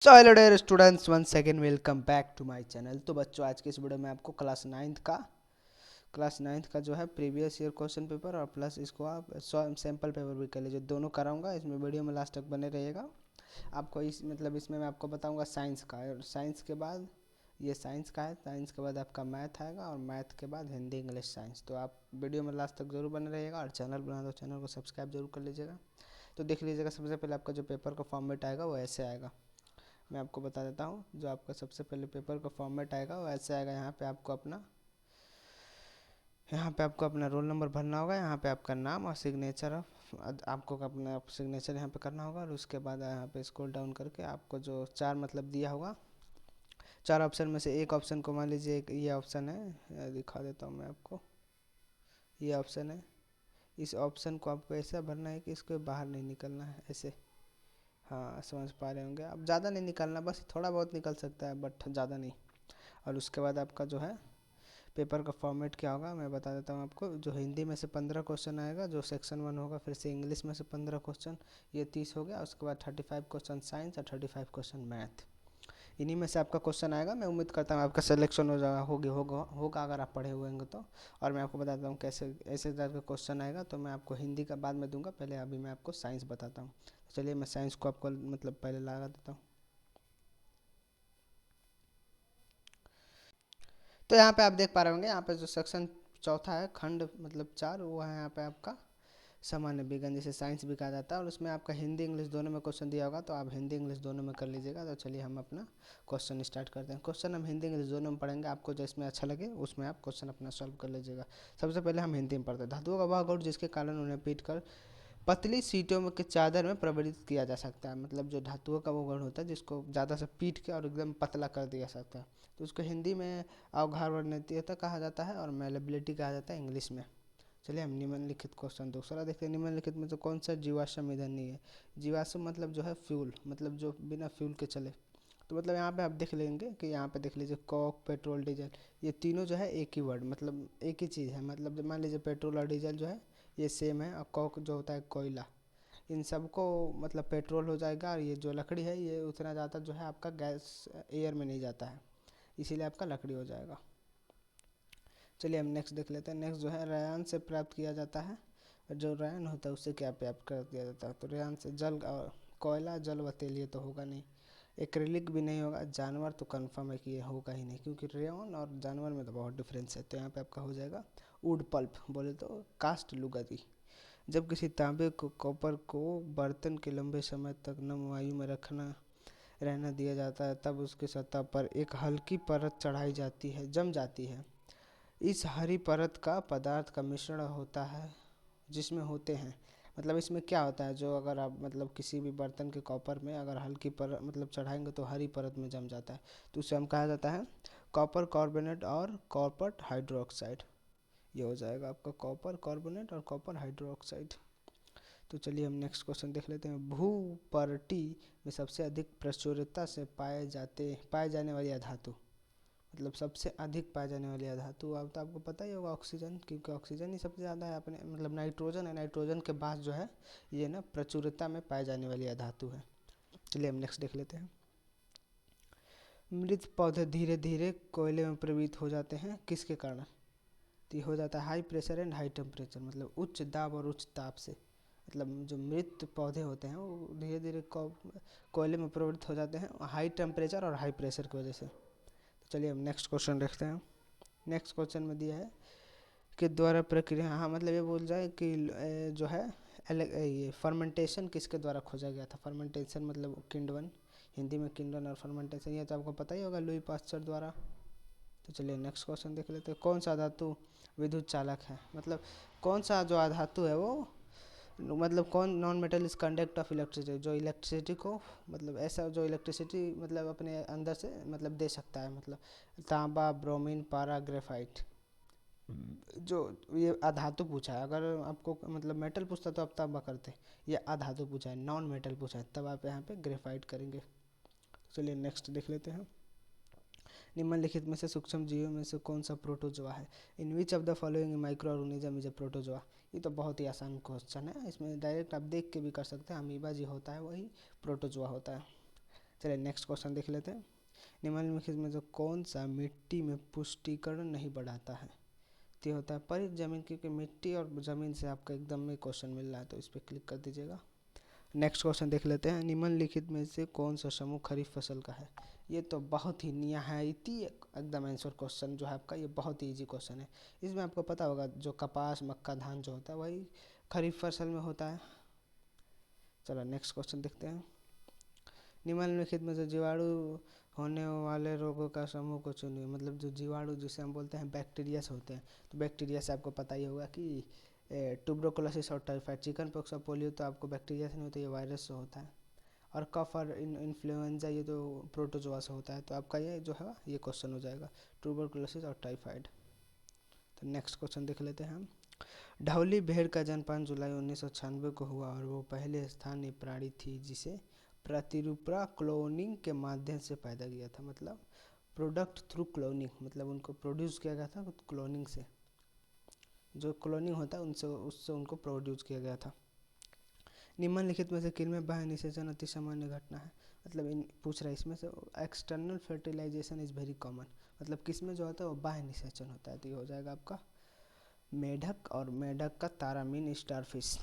So hello dear students, one second welcome back to my channel. तो बच्चों, आज के इस वीडियो में आपको क्लास नाइन्थ का जो है प्रीवियस ईयर क्वेश्चन पेपर और प्लस इसको आप सैम्पल पेपर भी कर लीजिए, दोनों कराऊंगा। इसमें वीडियो में लास्ट तक बने रहिएगा। आपको इसमें मैं आपको बताऊंगा साइंस का, और साइंस के बाद ये साइंस का है, साइंस के बाद आपका मैथ आएगा और मैथ के बाद हिंदी इंग्लिश साइंस। तो आप वीडियो में लास्ट तक जरूर बने रहिएगा, और चैनल बना दो, चैनल को सब्सक्राइब जरूर कर लीजिएगा। तो देख लीजिएगा, सबसे पहले आपका जो पेपर का फॉर्मेट आएगा वो ऐसे आएगा। मैं आपको बता देता हूँ, जो आपका सबसे पहले पेपर का फॉर्मेट आएगा वो ऐसे आएगा। यहाँ पे आपको अपना रोल नंबर भरना होगा, यहाँ पे आपका नाम और सिग्नेचर आपको अपना सिग्नेचर यहाँ पे करना होगा। और उसके बाद यहाँ पे स्क्रॉल डाउन करके आपको जो चार मतलब दिया होगा, चार ऑप्शन में से एक ऑप्शन को मान लीजिए, एक ये ऑप्शन है, दिखा देता हूँ मैं आपको। ये ऑप्शन है, इस ऑप्शन को आपको ऐसा भरना है कि इसको बाहर नहीं निकलना है, ऐसे। हाँ, समझ पा रहे होंगे आप। ज़्यादा नहीं निकालना, बस थोड़ा बहुत निकल सकता है, बट ज़्यादा नहीं। और उसके बाद आपका जो है पेपर का फॉर्मेट क्या होगा मैं बता देता हूँ आपको। जो हिंदी में से 15 क्वेश्चन आएगा, जो सेक्शन 1 होगा। फिर से इंग्लिश में से 15 क्वेश्चन, ये 30 हो गया। उसके बाद 35 क्वेश्चन साइंस और 35 क्वेश्चन मैथ। इन्हीं में से आपका क्वेश्चन आएगा। मैं उम्मीद करता हूँ आपका सिलेक्शन हो जाएगा, होगा अगर आप पढ़े हुए होंगे तो। और मैं आपको बताता हूँ कैसे ऐसे तरह का क्वेश्चन आएगा। तो मैं आपको हिंदी का बाद में दूंगा, पहले अभी मैं आपको साइंस बताता हूँ। चलिए, मैं साइंस को आपको मतलब पहले लगा देता हूँ। तो यहाँ पे आप देख पा रहे होंगे, यहाँ पे जो सेक्शन चौथा है, खंड मतलब 4, वो है यहाँ पे आपका सामान्य विज्ञान, जिसे साइंस भी कहा जाता है। और उसमें आपका हिंदी इंग्लिश दोनों में क्वेश्चन दिया होगा, तो आप हिंदी इंग्लिश दोनों में कर लीजिएगा। तो चलिए हम अपना क्वेश्चन स्टार्ट करते हैं। क्वेश्चन हम हिंदी इंग्लिश दोनों में पढ़ेंगे, आपको जिसमें अच्छा लगे उसमें आप क्वेश्चन अपना सॉल्व कर लीजिएगा। सबसे पहले हम हिंदी में पढ़ते हैं। धातुओं का वह गुण जिसके कारण उन्हें पीट कर पतली सीटों में के चादर में परिवर्तित किया जा सकता है। मतलब जो धातुओं का वो गुण होता है जिसको ज़्यादा से पीट के और एकदम पतला कर दिया सकता है, तो उसको हिंदी में अवधारणीयता कहा जाता है और मेलेबिलिटी कहा जाता है इंग्लिश में। चलिए हम निम्नलिखित क्वेश्चन दूसरा देखते हैं। निम्नलिखित में तो कौन सा जीवाश्म ईंधन नहीं है? जीवाश्म मतलब जो है फ्यूल, मतलब जो बिना फ्यूल के चले। तो मतलब यहाँ पे आप देख लेंगे कि यहाँ पे देख लीजिए, कोक, पेट्रोल, डीजल, ये तीनों जो है एक ही वर्ड, मतलब एक ही चीज़ है। मतलब मान लीजिए पेट्रोल और डीजल जो है ये सेम है, और कोक जो होता है कोयला, इन सबको मतलब पेट्रोल हो जाएगा। और ये जो लकड़ी है ये उतना ज़्यादा जो है आपका गैस एयर में नहीं जाता है, इसीलिए आपका लकड़ी हो जाएगा। चलिए हम नेक्स्ट देख लेते हैं। नेक्स्ट जो है रेयान से प्राप्त किया जाता है। और जो रेयान होता है उससे क्या प्राप्त कर दिया जाता है? तो रेयान से जल और कोयला, जल व तेल, ये तो होगा नहीं। एक्रिलिक भी नहीं होगा। जानवर तो कंफर्म है कि ये होगा ही नहीं, क्योंकि रेयन और जानवर में तो बहुत डिफरेंस है। तो यहाँ पे आपका हो जाएगा वुड पल्प, बोले तो कास्ट लुगदी। जब किसी तांबे को कॉपर को बर्तन के लंबे समय तक नम वायु में रखना रहना दिया जाता है, तब उसकी सतह पर एक हल्की परत चढ़ाई जाती है, जम जाती है। इस हरी परत का पदार्थ का मिश्रण होता है, जिसमें होते हैं, मतलब इसमें क्या होता है, जो अगर आप मतलब किसी भी बर्तन के कॉपर में अगर हल्की परत मतलब चढ़ाएंगे तो हरी परत में जम जाता है, तो उसे हम कहा जाता है कॉपर कार्बोनेट और कॉपर हाइड्रोक्साइड। ये हो जाएगा आपका कॉपर कार्बोनेट और कॉपर हाइड्रोक्साइड। तो चलिए हम नेक्स्ट क्वेश्चन देख लेते हैं। भूपर्टी में सबसे अधिक प्रचुरता से पाए जाने वाली धातु, मतलब सबसे अधिक पाए जाने वाली धातु, अब तो आपको पता ही होगा ऑक्सीजन, क्योंकि ऑक्सीजन ही सबसे ज़्यादा है अपने, मतलब नाइट्रोजन है, नाइट्रोजन के बाद जो है ये ना प्रचुरता में पाए जाने वाली धातु है। चलिए हम नेक्स्ट देख लेते हैं। मृत पौधे धीरे धीरे कोयले में प्रवृत्त हो जाते हैं, किसके कारण? तो ये हो जाता है high pressure and high temperature, मतलब उच्च दाब और उच्च ताप से। मतलब जो मृत पौधे होते हैं वो धीरे धीरे कोयले में प्रवृत्त हो जाते हैं हाई टेम्परेचर और हाई प्रेशर की वजह से। तो चलिए हम नेक्स्ट क्वेश्चन देखते हैं। नेक्स्ट क्वेश्चन में दिया है कि द्वारा प्रक्रिया, हाँ मतलब ये बोल जाए कि जो है ये फर्मेंटेशन किसके द्वारा खोजा गया था? फर्मेंटेशन मतलब किण्वन, हिंदी में किण्वन और फर्मेंटेशन, ये तो आपको पता ही होगा, लुई पास्चर द्वारा। तो चलिए नेक्स्ट क्वेश्चन देख लेते हैं। कौन सा धातु विद्युत चालक है? मतलब कौन सा जो धातु है वो, मतलब कौन non metal is conduct of electricity, जो इलेक्ट्रिसिटी को मतलब ऐसा जो इलेक्ट्रिसिटी मतलब अपने अंदर से मतलब दे सकता है। मतलब तांबा, ब्रोमीन, पारा, ग्रेफाइट। जो ये अधातु पूछा है, अगर आपको मतलब मेटल पूछता तो आप तांबा करते, ये अधातु पूछा है, नॉन मेटल पूछा है, तब आप यहाँ पे ग्रेफाइट करेंगे। चलिए नेक्स्ट देख लेते हैं। निम्नलिखित में से सूक्ष्म जीवों में से कौन सा प्रोटोजोआ है? In which of the following micro organism is a protozoa? ये तो बहुत ही आसान क्वेश्चन है, इसमें डायरेक्ट आप देख के भी कर सकते हैं। अमीबा जी होता है वही प्रोटोजोआ होता है। चलिए नेक्स्ट क्वेश्चन देख लेते हैं। निम्नलिखित में से कौन सा मिट्टी में पुष्टिकरण नहीं बढ़ाता है? तो ये होता है परित जमीन, क्योंकि मिट्टी और ज़मीन से आपका एकदम में क्वेश्चन मिल रहा है, तो इस पर क्लिक कर दीजिएगा। नेक्स्ट क्वेश्चन देख लेते हैं। निम्नलिखित में से कौन सा समूह खरीफ फसल का है? ये तो बहुत ही निहायती एकदम आंसर क्वेश्चन जो है आपका, ये बहुत ही ईजी क्वेश्चन है। इसमें आपको पता होगा जो कपास मक्का धान जो होता है वही खरीफ फसल में होता है। चलो नेक्स्ट क्वेश्चन देखते हैं। निम्नलिखित में से जीवाणु होने वाले रोगों का समूह को चुनिए। मतलब जो जीवाणु जिसे हम बोलते हैं बैक्टीरिया से होते हैं, तो बैक्टीरिया से आपको पता ही होगा कि ट्यूबरकुलोसिस और टाइफाइड, चिकन पॉक्स और पोलियो तो आपको बैक्टीरिया से नहीं होता, ये वायरस से होता है। और कफ और इन्फ्लुएंजा ये तो प्रोटोजोआ से होता है। तो आपका ये जो है ये क्वेश्चन हो जाएगा ट्यूबरकुलोसिस और टाइफाइड। तो नेक्स्ट क्वेश्चन देख लेते हैं हम। ढौली भेड़ का जन्म जुलाई 1996 को हुआ और वो पहले स्थानीय प्राणी थी जिसे प्रतिरूपा क्लोनिंग के माध्यम से पैदा किया था। मतलब प्रोडक्ट थ्रू क्लोनिंग, मतलब उनको प्रोड्यूस किया गया था क्लोनिंग से, जो क्लोनिंग होता है उनसे उससे उनको प्रोड्यूस किया गया था। निम्नलिखित में से किन में बाह्य निषेचन अति सामान्य घटना है? मतलब इन पूछ रहा है इसमें से external fertilization is very common, मतलब किस में जो होता है वो बाह्य निषेचन होता है। तो ये हो जाएगा आपका मेढक और मेढक का तारामीन स्टारफिश।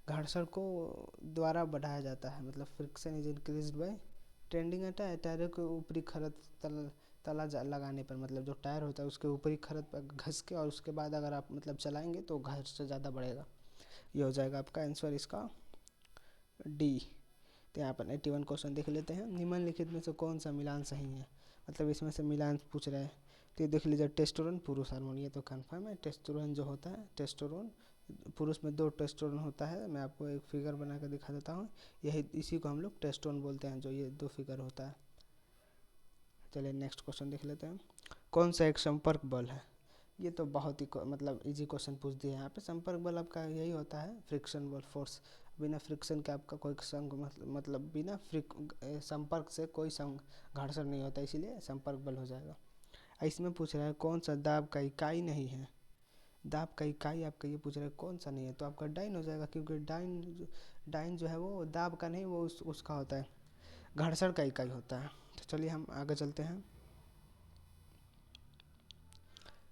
घर्षण को द्वारा बढ़ाया जाता है, मतलब friction is increased by trending एटा टायरों के ऊपरी खरत तला लगाने पर, मतलब जो टायर होता है उसके ऊपरी खरत पर घस के और उसके बाद अगर आप मतलब चलाएंगे तो घर्षण ज़्यादा बढ़ेगा। ये हो जाएगा आपका आंसर इसका डी। तो यहाँ पर 81 क्वेश्चन देख लेते हैं। निम्नलिखित में से कौन सा मिलान सही है? मतलब इसमें से मिलान पूछ रहे हैं, तो ये देख लीजिए टेस्टोरोन पुरुष हार्मोन, ये तो कन्फर्म है। टेस्टोरोन जो होता है, टेस्टोरोन पुरुष में 2 टेस्टोरोन होता है। मैं आपको एक फिगर बना कर दिखा देता हूँ, यही इसी को हम लोग टेस्टोन बोलते हैं, जो ये 2 फिगर होता है। चलिए नेक्स्ट क्वेश्चन देख लेते हैं। कौन सा एक संपर्क बल है? ये तो बहुत ही मतलब इजी क्वेश्चन पूछ दिया है यहाँ पे। संपर्क बल आपका यही होता है फ्रिक्शन बल, फोर्स। बिना फ्रिक्शन के आपका कोई संग मतलब बिना संपर्क से कोई घर्षण नहीं होता, इसीलिए संपर्क बल हो जाएगा। इसमें पूछ रहा है कौन सा दाब का इकाई नहीं है? दाब का इकाई आपका ये पूछ रहा है कौन सा नहीं है, तो आपका डाइन हो जाएगा, क्योंकि डाइन जो है वो दाब का नहीं, वो उसका होता है घर्षण का इकाई होता है। तो चलिए हम आगे चलते हैं।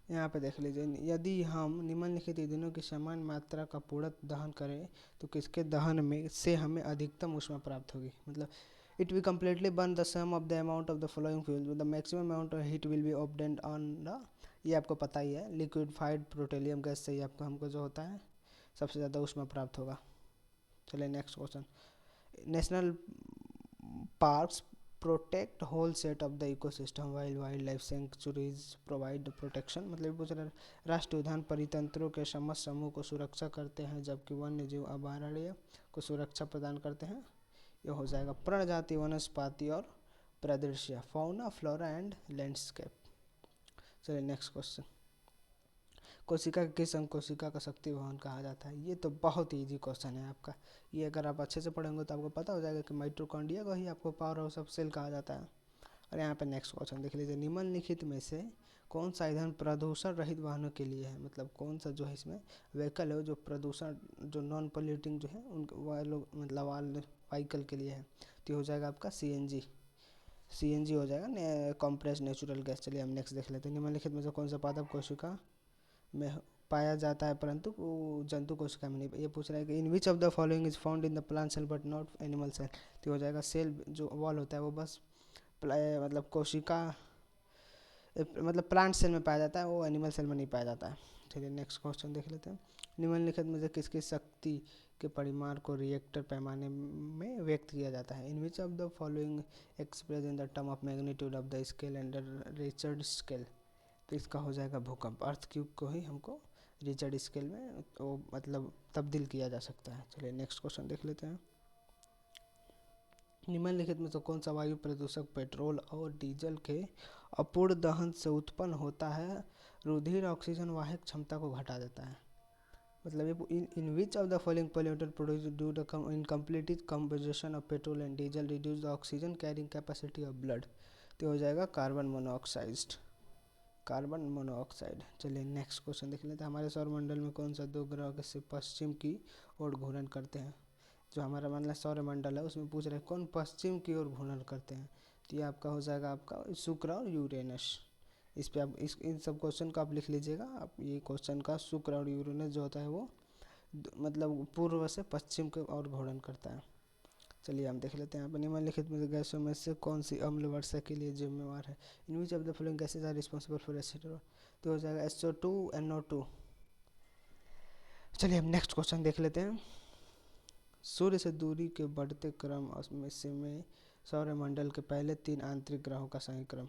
यहाँ पे देख लीजिए, यदि हम निम्नलिखित ईंधनों की समान मात्रा का पूर्णतः दहन करें तो किसके दहन में से हमें अधिकतम ऊष्मा प्राप्त होगी? मतलब it will completely burn the sum of the amount of the following fuel, the maximum amount of heat will be obtained on the, ये आपको पता ही है, लिक्विफाइड पेट्रोलियम गैस से ही आपको हमको जो होता है सबसे ज़्यादा ऊष्मा प्राप्त होगा। चलिए next question. National parks protect whole set of the ecosystem wild wild life sanctuaries provide protection, मतलब पूछ रहे राष्ट्रीय उद्यान परितंत्रों के समस्त समूह को सुरक्षा करते हैं जबकि वन्य जीव अभयारण्य को सुरक्षा प्रदान करते हैं। ये हो जाएगा प्रजाति वनस्पति और परिदृश्य, फौना फ्लोरा एंड लैंडस्केप। चलिए नेक्स्ट क्वेश्चन। कोशिका किस अंग कोशिका का शक्ति भवन कहा जाता है? ये तो बहुत ही ईजी क्वेश्चन है आपका, ये अगर आप अच्छे से पढ़ेंगे तो आपको पता हो जाएगा कि माइटोकॉन्ड्रिया को ही आपको पावर हाउस ऑफ सेल कहा जाता है। और यहाँ पे नेक्स्ट क्वेश्चन देख लीजिए। निम्नलिखित में से कौन सा ईंधन प्रदूषण रहित वाहनों के लिए है? मतलब कौन सा जो है इसमें व्हीकल है जो प्रदूषण जो नॉन पोल्यूटिंग जो है उन मतलब व्हीकल के लिए है, तो हो जाएगा आपका सीएनजी हो जाएगा, कॉम्प्रेस नेचुरल गैस। चलिए हम नेक्स्ट देख लेते हैं। निम्नलिखित में से कौन सा पादप कोशिका में पाया जाता है परंतु वो जंतु कोशिका में नहीं? ये पूछ रहा है कि in which of the following is found in the plant cell but not animal cell, तो हो जाएगा सेल जो वॉल होता है वो बस मतलब कोशिका मतलब प्लांट सेल में पाया जाता है, वो एनिमल सेल में नहीं पाया जाता है। चलिए नेक्स्ट क्वेश्चन देख लेते हैं। निम्नलिखित में से किसकी शक्ति के परिमाण को रिएक्टर पैमाने में व्यक्त किया जाता है? In which of the following express in the term of magnitude of the scale under Richter scale, तो इसका हो जाएगा भूकंप। अर्थ क्यूब को ही हमको रिचर्ड स्केल में तो मतलब तब्दील किया जा सकता है। चलिए नेक्स्ट क्वेश्चन देख लेते हैं। निम्नलिखित में से कौन सा वायु प्रदूषक पेट्रोल और डीजल के अपूर्ण दहन से उत्पन्न होता है रुधिर ऑक्सीजन वाहक क्षमता को घटा देता है? मतलब ये in which of the following pollutant produce due the incomplete combustion of petrol and diesel reduce the oxygen carrying capacity of blood, तो हो जाएगा कार्बन मोनोऑक्साइड। चलिए नेक्स्ट क्वेश्चन देख लेते हैं। हमारे सौरमंडल में कौन सा 2 ग्रह से पश्चिम की ओर घूर्णन करते हैं? जो हमारा मान लो सौरमंडल है उसमें पूछ रहे हैं कौन पश्चिम की ओर घूर्णन करते हैं, तो ये आपका हो जाएगा आपका शुक्र और यूरेनस। इस पे आप इन सब क्वेश्चन को आप लिख लीजिएगा। आप ये क्वेश्चन का शुक्र और यूरेनस जो होता है वो मतलब पूर्व से पश्चिम की ओर घूर्णन करता है। चलिए हम देख लेते हैं यहाँ पर निम्नलिखित में गैसों में से कौन सी अम्ल वर्षा के लिए जिम्मेवार है। In which of the following gases are responsible for acid, तो हो जाएगा SO2 NO2। चलिए हम नेक्स्ट क्वेश्चन देख लेते हैं। सूर्य से दूरी के बढ़ते क्रम में सौरमंडल के पहले 3 आंतरिक ग्रहों का सही क्रम,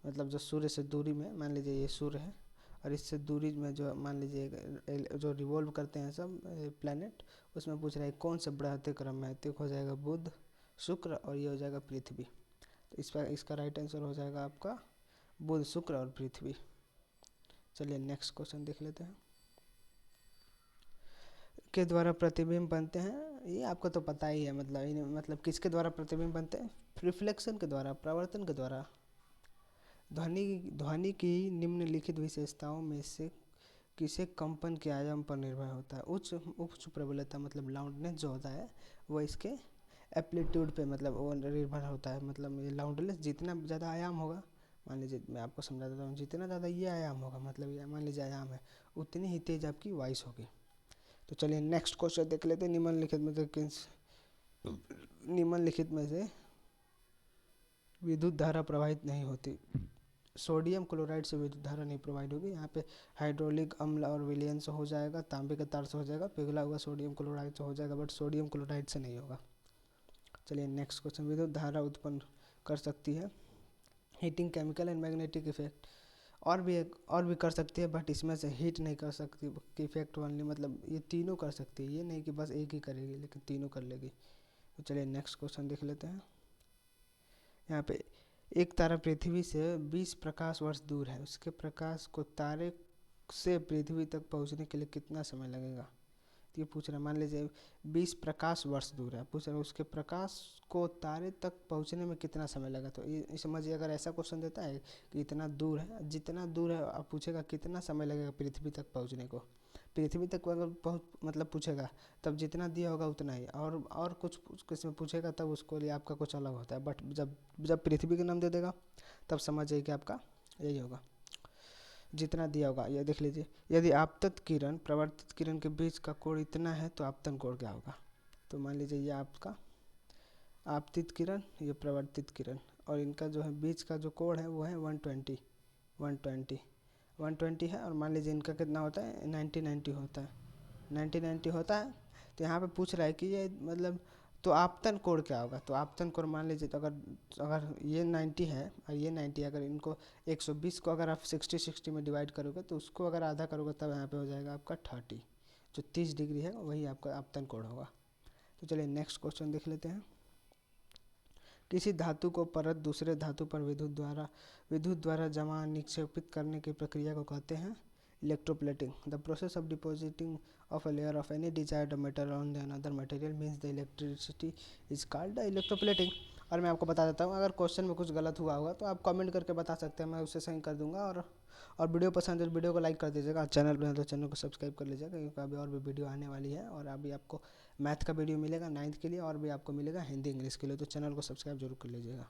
मतलब जो सूर्य से दूरी में मान लीजिए ये सूर्य है और इससे दूरी में जो मान लीजिए जो रिवॉल्व करते हैं सब प्लैनेट, उसमें पूछ रहा है कौन से बढ़ते क्रम में है, तो हो जाएगा बुध, शुक्र और ये हो जाएगा पृथ्वी। तो इसका राइट आंसर हो जाएगा आपका बुध, शुक्र और पृथ्वी। चलिए नेक्स्ट क्वेश्चन देख लेते हैं। के द्वारा प्रतिबिंब बनते हैं, ये आपको तो पता ही है, मतलब किसके द्वारा प्रतिबिंब बनते हैं, रिफ्लेक्शन के द्वारा, प्रवर्तन के द्वारा। ध्वनि की निम्नलिखित विशेषताओं में से किसे कंपन के आयाम पर निर्भर होता है। उच्च प्रबलता मतलब लाउडनेस जो होता है वो इसके एम्पलीट्यूड पे मतलब वो निर्भर होता है। मतलब ये लाउडनेस जितना ज़्यादा आयाम होगा, मान लीजिए मैं आपको समझा देता हूँ, जितना ज़्यादा ये आयाम होगा मतलब ये मान लीजिए आयाम है, उतनी ही तेज आपकी वॉइस होगी। तो चलिए नेक्स्ट क्वेश्चन देख लेते हैं। निम्नलिखित में से विद्युत धारा प्रवाहित नहीं होती। सोडियम क्लोराइड से विद्युत धारा नहीं प्रोवाइड होगी। यहाँ पे हाइड्रोलिक अम्ल और विलयन से हो जाएगा, तांबे के तार से हो जाएगा, पिघला हुआ सोडियम क्लोराइड से हो जाएगा, बट सोडियम क्लोराइड से नहीं होगा। चलिए नेक्स्ट क्वेश्चन। विद्युत धारा उत्पन्न कर सकती है heating, chemical and magnetic effect, और भी कर सकती है, बट इसमें से हीट नहीं कर सकती कि इफेक्ट ओनली, मतलब ये तीनों कर सकती है, ये नहीं कि बस एक ही करेगी, लेकिन तीनों कर लेगी। तो चलिए नेक्स्ट क्वेश्चन देख लेते हैं। यहाँ पे एक तारा पृथ्वी से 20 प्रकाश वर्ष दूर है, उसके प्रकाश को तारे से पृथ्वी तक पहुँचने के लिए कितना समय लगेगा। तो ये पूछ रहा है, मान लीजिए 20 प्रकाश वर्ष दूर है, पूछ रहा है उसके प्रकाश को तारे तक पहुंचने में कितना समय लगा। तो ये समझिए, अगर ऐसा क्वेश्चन देता है कि इतना दूर है, जितना दूर है आप पूछेगा कितना समय लगेगा पृथ्वी तक पहुंचने को, पृथ्वी तक अगर मतलब पूछेगा तब जितना दिया होगा उतना ही, और कुछ किसमें पूछेगा तब उसको लिए आपका कुछ अलग होता है। बट जब पृथ्वी का नाम दे देगा तब समझिए कि आपका यही होगा, जितना दिया होगा। ये देख लीजिए, यदि आपतत किरण प्रवर्तित किरण के बीच का कोण इतना है तो आपतन कोण क्या होगा। तो मान लीजिए ये आपका आपतित किरण, ये प्रवर्तित किरण, और इनका जो है बीच का जो कोण है वो है 120 है। और मान लीजिए इनका कितना होता है 90 होता है, 90 होता है। तो यहाँ पे पूछ रहा है कि ये मतलब तो आपतन कोण क्या होगा। तो आपतन कोण मान लीजिए, तो अगर ये 90 है और ये 90, अगर इनको 120 को अगर आप 60 में डिवाइड करोगे तो उसको अगर आधा करोगे तब यहाँ पे हो जाएगा आपका 30, जो 30 डिग्री है वही आपका आपतन कोण होगा। तो चलिए नेक्स्ट क्वेश्चन देख लेते हैं। किसी धातु को परत दूसरे धातु पर विद्युत द्वारा जमा निक्षेपित करने की प्रक्रिया को कहते हैं electroplating. The process of depositing of a layer of any desired metal on the another material means the electricity is called the electroplating. और मैं आपको बता देता हूँ, अगर क्वेश्चन में कुछ गलत हुआ होगा तो आप कमेंट करके बता सकते हैं, मैं उसे सही कर दूंगा। और वीडियो पसंद है तो वीडियो को लाइक कर दीजिएगा, चैनल पर तो चैनल को सब्सक्राइब कर लीजिएगा, क्योंकि अभी और भी वीडियो आने वाली है। और अभी आपको मैथ का वीडियो मिलेगा 9th के लिए, और भी आपको मिलेगा हिंदी इंग्लिश के लिए, तो चैनल को सब्सक्राइब जरूर कर लीजिएगा।